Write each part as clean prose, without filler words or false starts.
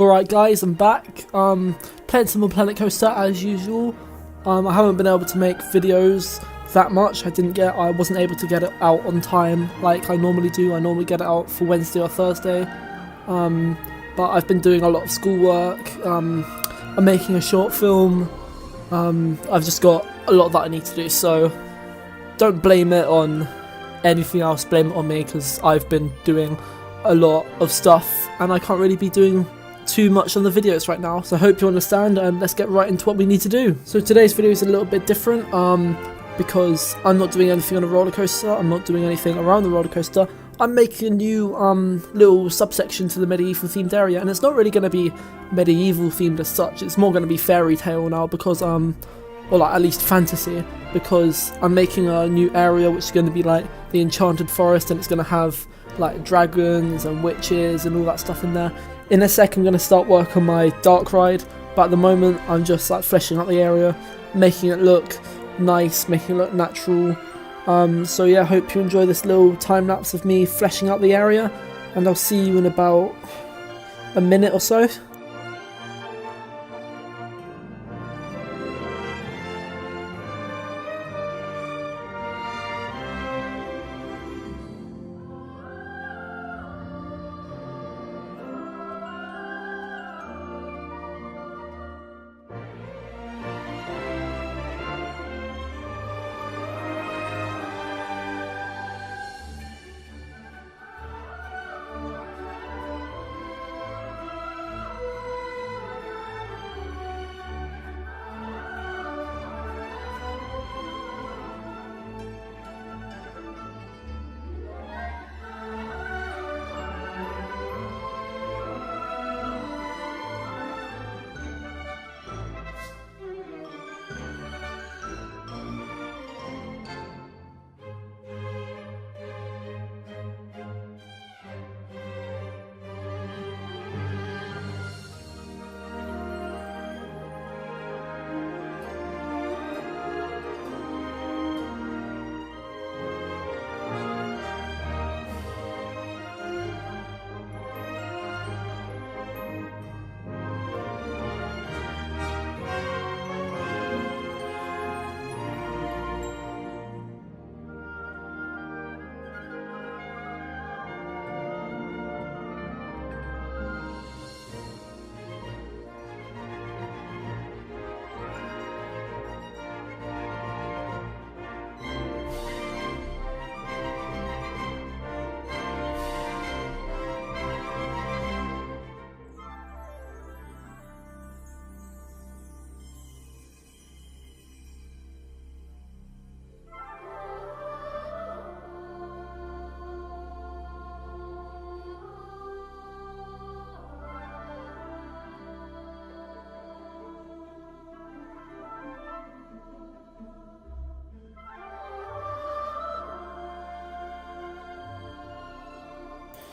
Alright guys, I'm back, playing some more Planet Coaster as usual. I haven't been able to make videos that much. I wasn't able to get it out on time like I normally do. I normally get it out for Wednesday or Thursday, but I've been doing a lot of schoolwork. I'm making a short film. I've just got a lot that I need to do, so don't blame it on anything else, blame it on me, because I've been doing a lot of stuff and I can't really be doing too much on the videos right now, so I hope you understand, and let's get right into what we need to do. So today's video is a little bit different because I'm not doing anything on a roller coaster, I'm not doing anything around the roller coaster. I'm making a new little subsection to the medieval themed area, and it's not really going to be medieval themed as such, it's more going to be fairy tale now, because or like at least fantasy, because I'm making a new area which is going to be like the enchanted forest, and it's going to have like dragons and witches and all that stuff in there. In a sec I'm going to start work on my dark ride, but at the moment I'm just like fleshing out the area, making it look nice, making it look natural. So yeah, I hope you enjoy this little time lapse of me fleshing out the area, and I'll see you in about a minute or so.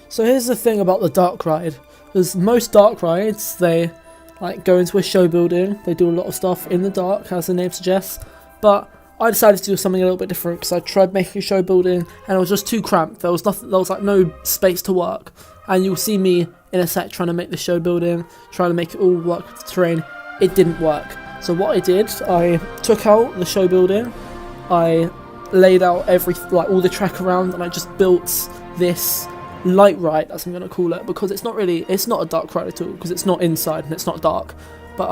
So here's the thing about the dark ride, because most dark rides, they like go into a show building, they do a lot of stuff in the dark, as the name suggests, but I decided to do something a little bit different, because I tried making a show building and it was just too cramped. There was like no space to work, and you'll see me in a sec trying to make the show building, trying to make it all work with the terrain. It didn't work. So what I did, I took out the show building, I laid out all the track around, and I just built this light ride, as I'm going to call it, because it's not a dark ride at all, because it's not inside and it's not dark, but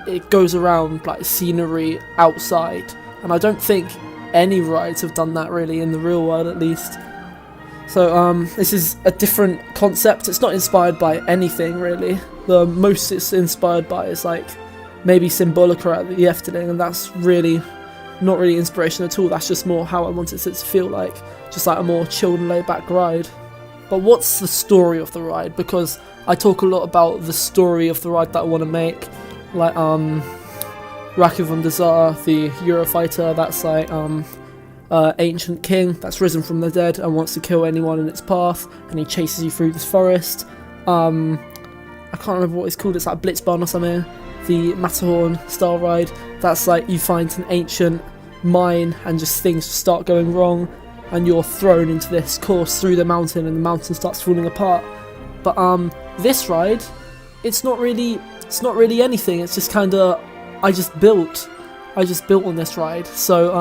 it goes around like scenery outside, and I don't think any rides have done that really in the real world, at least. So this is a different concept. It's not inspired by anything really. The most it's inspired by is like maybe Symbolica at the Efteling, and that's really not really inspiration at all. That's just more how I wanted it to feel like, just like a more chilled and laid back ride. But what's the story of the ride? Because I talk a lot about the story of the ride that I want to make, like Raku von der Zar, the Eurofighter, that's like ancient king that's risen from the dead and wants to kill anyone in its path, and he chases you through this forest. I can't remember what it's called, it's like Blitzbahn or something. The Matterhorn style ride, that's like you find an ancient mine and just things start going wrong, and you're thrown into this course through the mountain, and the mountain starts falling apart. But this ride it's not really anything. It's just kind of I just built on this ride. So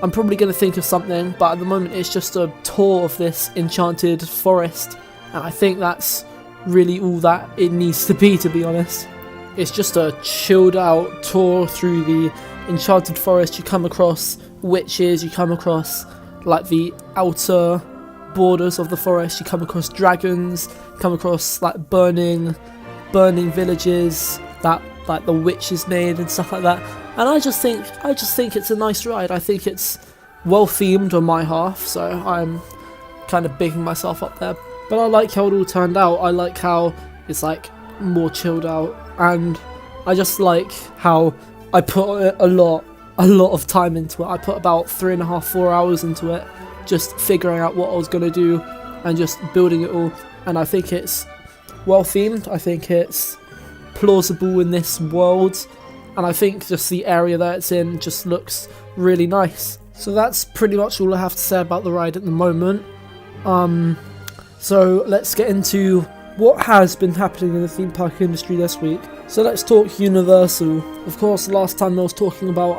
I'm probably going to think of something, but at the moment it's just a tour of this enchanted forest, and I think that's really all that it needs to be honest. It's just a chilled out tour through the enchanted forest. You come across witches, you come across like the outer borders of the forest, you come across dragons, you come across like burning villages that like the witches made and stuff like that. And I just think it's a nice ride. I think it's well themed on my half, so I'm kind of bigging myself up there. But I like how it all turned out. I like how it's like more chilled out, and I just like how I put a lot of time into it. I put about 3.5-4 hours into it, just figuring out what I was going to do and just building it all. And I think it's well themed. I think it's plausible in this world, and I think just the area that it's in just looks really nice. So that's pretty much all I have to say about the ride at the moment. So let's get into what has been happening in the theme park industry this week. So let's talk Universal. Of course, last time I was talking about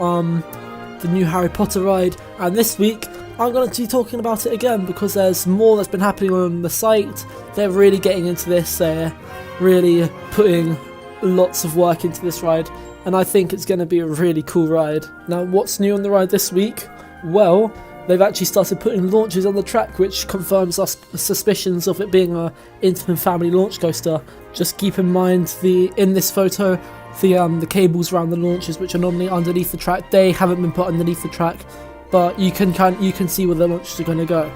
the new Harry Potter ride, and this week I'm going to be talking about it again because there's more that's been happening on the site. They're really getting into this, they're really putting lots of work into this ride, and I think it's going to be a really cool ride. Now, what's new on the ride this week? Well, they've actually started putting launches on the track, which confirms our suspicions of it being a intimate family launch coaster. Just keep in mind in this photo, the cables around the launches, which are normally underneath the track, they haven't been put underneath the track, but you can see where the launches are going to go.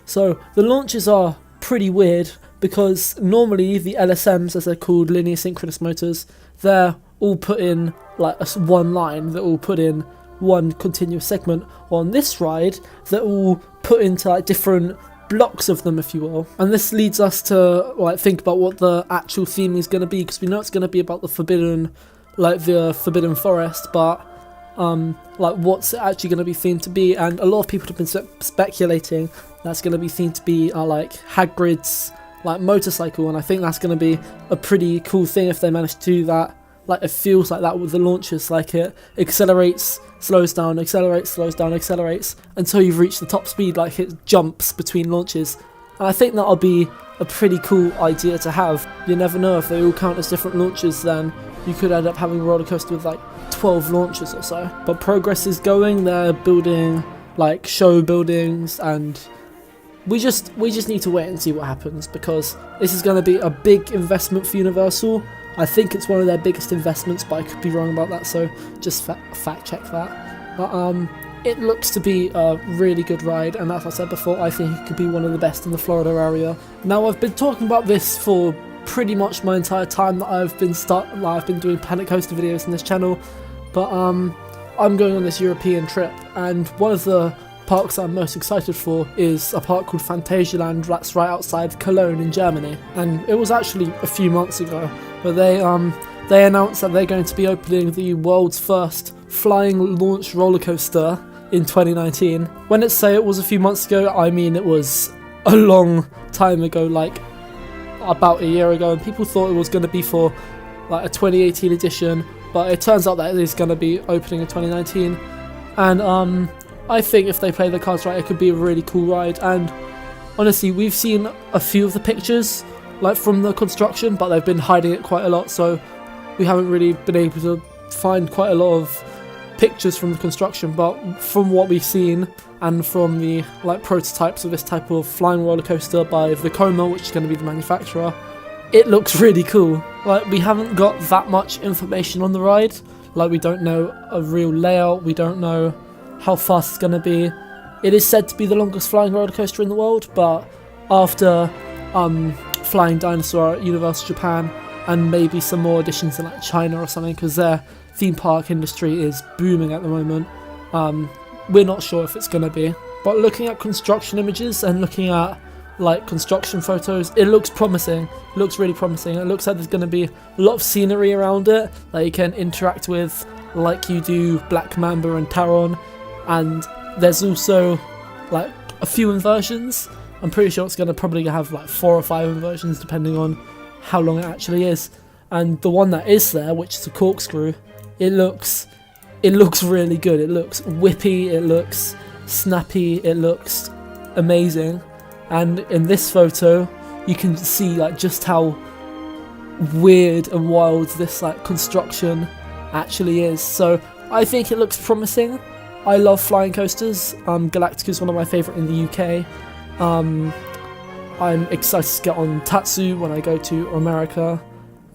So the launches are pretty weird because normally the LSMs, as they're called, linear synchronous motors, they're all put in like one line. They're all put in one continuous segment. On this ride, they're all put into like different blocks of them, if you will, and this leads us to like think about what the actual theme is going to be, because we know it's going to be about the forbidden forest, but like what's it actually going to be themed to be. And a lot of people have been speculating that's going to be themed to be like Hagrid's like motorcycle, and I think that's going to be a pretty cool thing if they manage to do that. Like, it feels like that with the launches, like it accelerates, slows down, accelerates, slows down, accelerates until you've reached the top speed, like it jumps between launches. And I think that'll be a pretty cool idea to have. You never know, if they all count as different launches, then you could end up having a roller coaster with like 12 launches or so. But progress is going, they're building like show buildings, and we just need to wait and see what happens, because this is going to be a big investment for Universal. I think it's one of their biggest investments, but I could be wrong about that, so just fact check that. But it looks to be a really good ride, and as I said before, I think it could be one of the best in the Florida area. Now, I've been talking about this for pretty much my entire time that I've been doing Panic Coaster videos on this channel, but I'm going on this European trip, and one of the parks I'm most excited for is a park called Phantasialand that's right outside Cologne in Germany. And it was actually a few months ago, but they announced that they're going to be opening the world's first flying launch roller coaster in 2019. When it say it was a few months ago, I mean it was a long time ago, like about a year ago, and people thought it was going to be for like a 2018 edition, but it turns out that it is going to be opening in 2019. And I think if they play the cards right, it could be a really cool ride. And honestly, we've seen a few of the pictures like from the construction, but they've been hiding it quite a lot, so we haven't really been able to find quite a lot of pictures from the construction. But from what we've seen, and from the like prototypes of this type of flying roller coaster by Vekoma, which is going to be the manufacturer, it looks really cool. Like, we haven't got that much information on the ride. Like, we don't know a real layout, we don't know how fast it's going to be. It is said to be the longest flying roller coaster in the world, but after Flying Dinosaur at Universal Japan and maybe some more additions in like China or something, because their theme park industry is booming at the moment, we're not sure if it's going to be. But looking at construction images and looking at like construction photos, it looks promising. It looks really promising. It looks like there's going to be a lot of scenery around it that you can interact with, like you do Black Mamba and Taron. And there's also like a few inversions. I'm pretty sure it's going to probably have like 4 or 5 inversions depending on how long it actually is. And the one that is there, which is a corkscrew, it looks really good. It looks whippy, it looks snappy, it looks amazing. And in this photo, you can see like just how weird and wild this like construction actually is. So I think it looks promising. I love flying coasters. Galactica is one of my favourite in the UK. I'm excited to get on Tatsu when I go to America,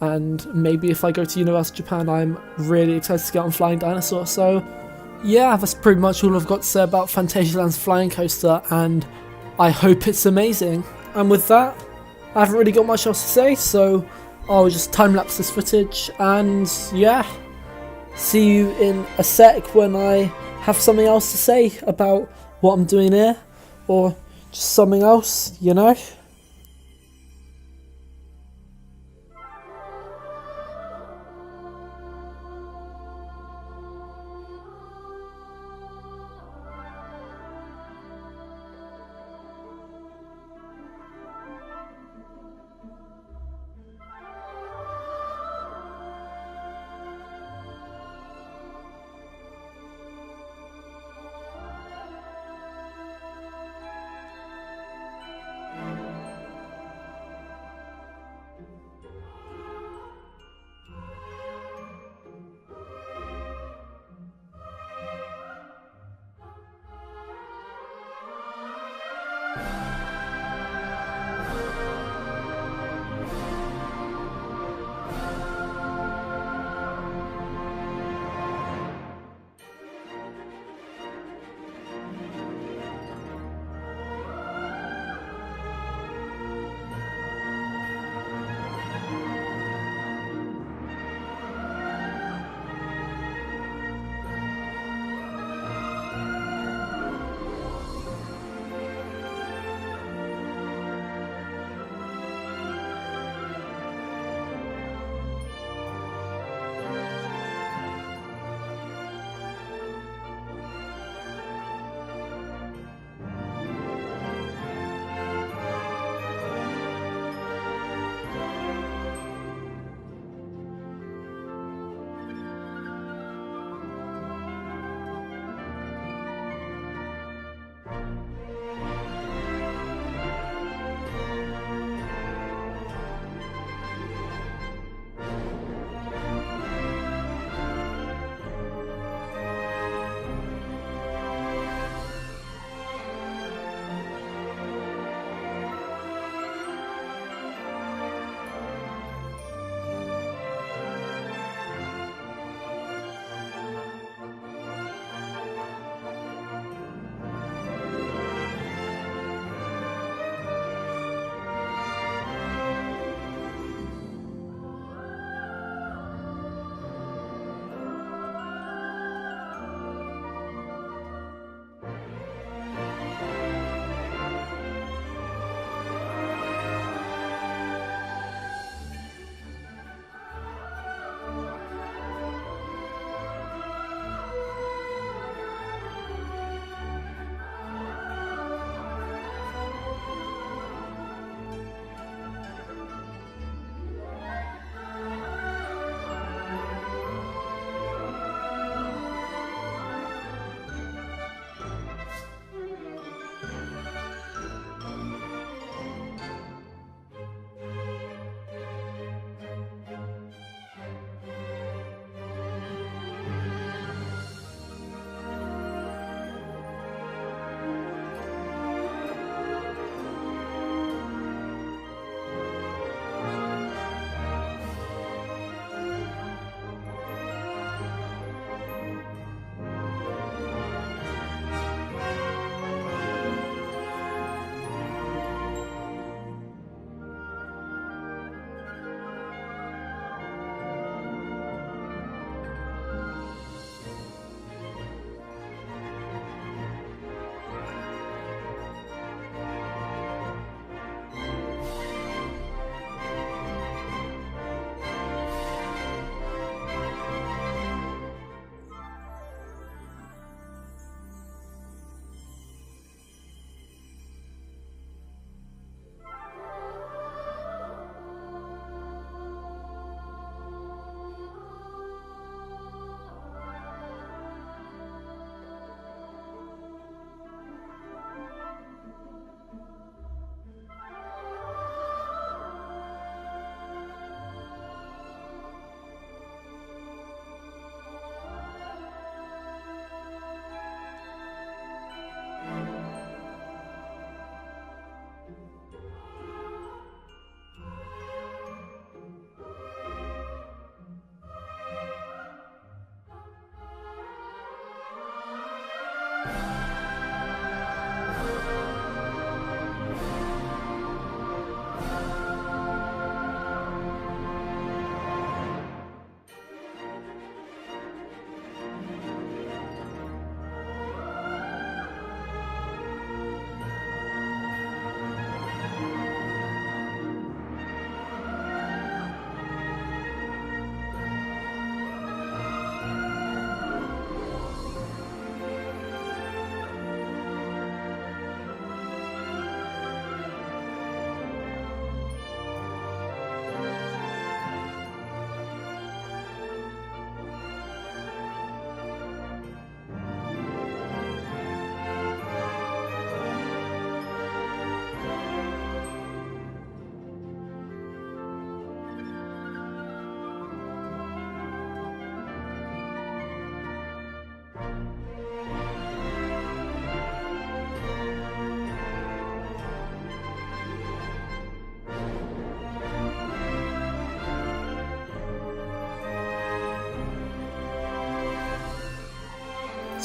and maybe if I go to Universal Japan, I'm really excited to get on Flying Dinosaur. So yeah, that's pretty much all I've got to say about Phantasialand's flying coaster, and I hope it's amazing. And with that, I haven't really got much else to say, so I'll just time-lapse this footage, and yeah, see you in a sec when I have something else to say about what I'm doing here, or just something else, you know?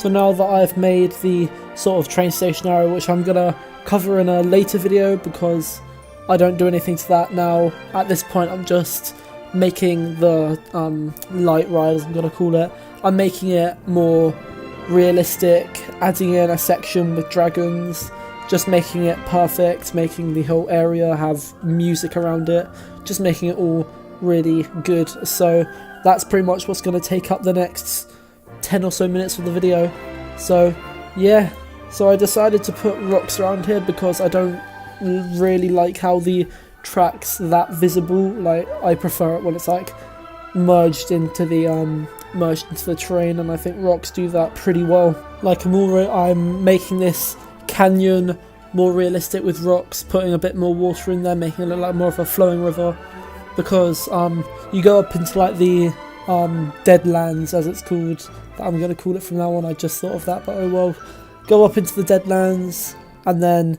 So now that I've made the sort of train station area, which I'm gonna cover in a later video because I don't do anything to that now. At this point I'm just making the light ride, as I'm gonna call it. I'm making it more realistic, adding in a section with dragons, just making it perfect, making the whole area have music around it, just making it all really good. So that's pretty much what's going to take up the next 10 or so minutes of the video. So yeah, so I decided to put rocks around here because I don't really like how the track's that visible. Like, I prefer it when it's like merged into the terrain, and I think rocks do that pretty well. Like, I'm making this canyon more realistic with rocks, putting a bit more water in there, making it look like more of a flowing river, because you go up into like the Deadlands, as it's called. I'm going to call it from now on. I just thought of that, but oh well. Go up into the Deadlands, and then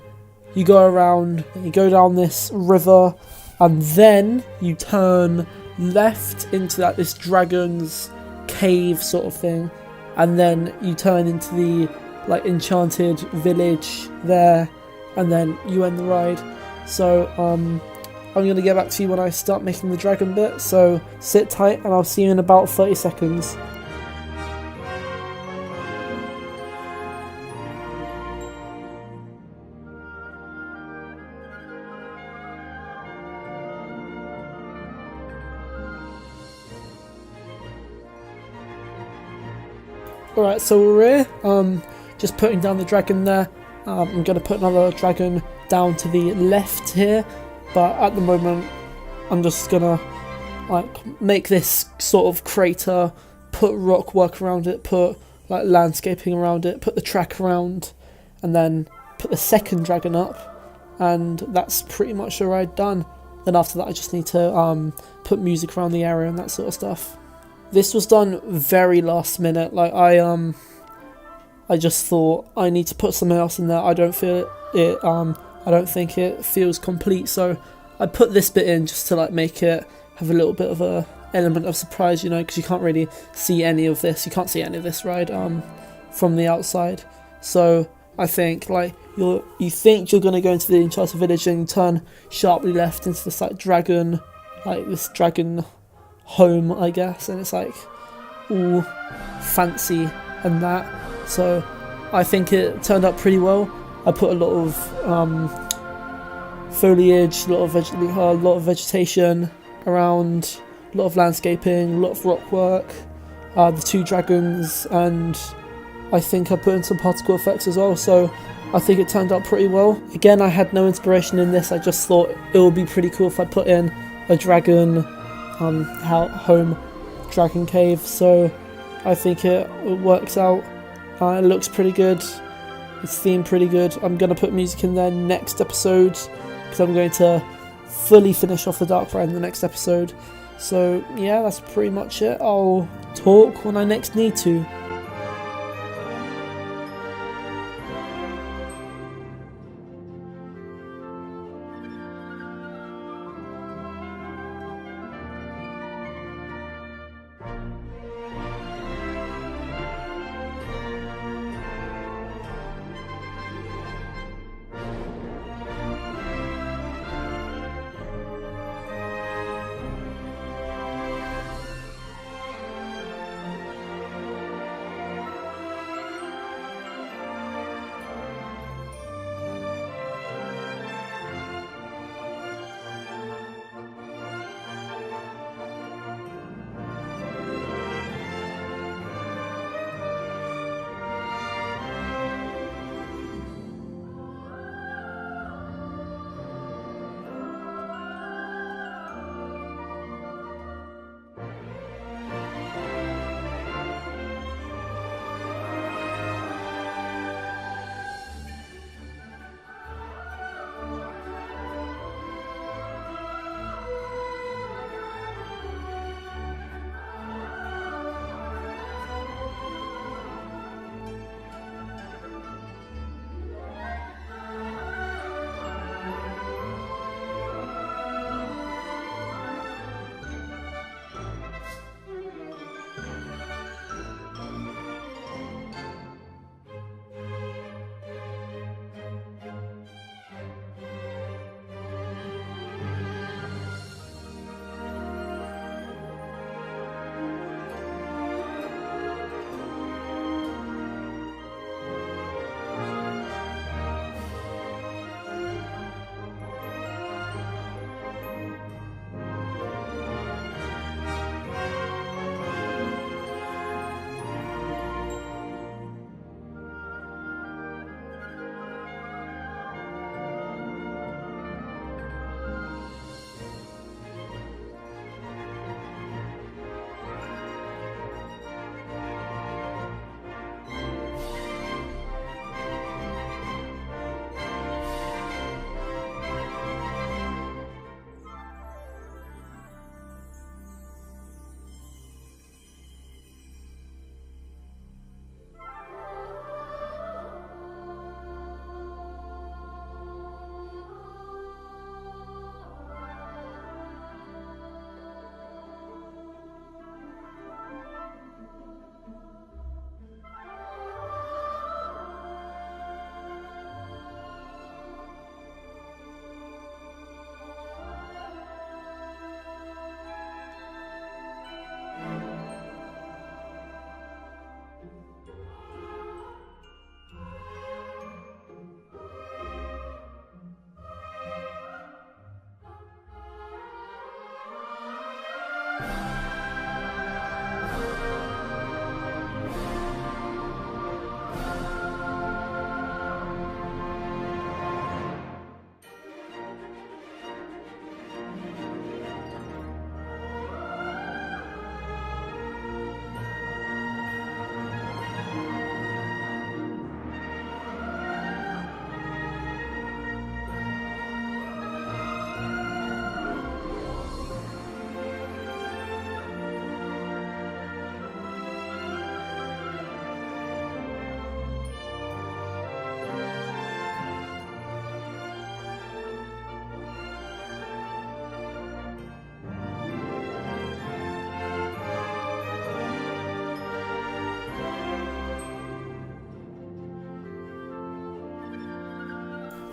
you go around, and you go down this river, and then you turn left into like this dragon's cave sort of thing, and then you turn into the like enchanted village there, and then you end the ride. So I'm going to get back to you when I start making the dragon bit, so sit tight and I'll see you in about 30 seconds. Alright, so we're here, just putting down the dragon there. I'm going to put another dragon down to the left here, but at the moment I'm just going to like make this sort of crater, put rock work around it, put like landscaping around it, put the track around, and then put the second dragon up, and that's pretty much the ride done. Then after that I just need to put music around the area and that sort of stuff. This was done very last minute. Like, I just thought I need to put something else in there. I don't feel it. I don't think it feels complete. So I put this bit in just to like make it have a little bit of a element of surprise, you know, because you can't really see any of this. You can't see any of this ride from the outside. So I think like you think you're gonna go into the enchanted village and turn sharply left into this like dragon, like this dragon home, I guess, and it's like all fancy and that. So I think it turned out pretty well. I put a lot of foliage, a lot of vegetation around, a lot of landscaping, a lot of rock work, the two dragons, and I think I put in some particle effects as well. So I think it turned out pretty well. Again, I had no inspiration in this. I just thought it would be pretty cool if I put in a dragon home dragon cave, so I think it works out. It looks pretty good, it's themed pretty good. I'm going to put music in there next episode because I'm going to fully finish off the dark ride in the next episode. So yeah, that's pretty much it. I'll talk when I next need to.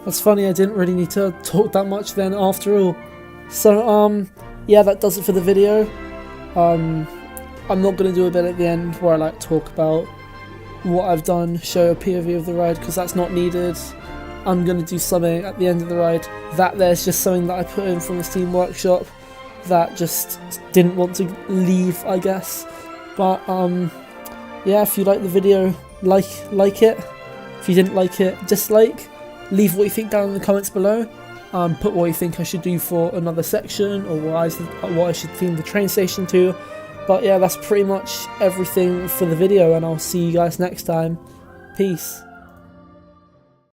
That's funny, I didn't really need to talk that much then after all. So, yeah, that does it for the video. I'm not going to do a bit at the end where I like talk about what I've done, show a POV of the ride, because that's not needed. I'm going to do something at the end of the ride. That there's just something that I put in from the Steam Workshop that just didn't want to leave, I guess. But, yeah, if you like the video, like it. If you didn't like it, dislike. Leave what you think down in the comments below. Put what you think I should do for another section, or what I should theme the train station to. But yeah, that's pretty much everything for the video, and I'll see you guys next time. Peace.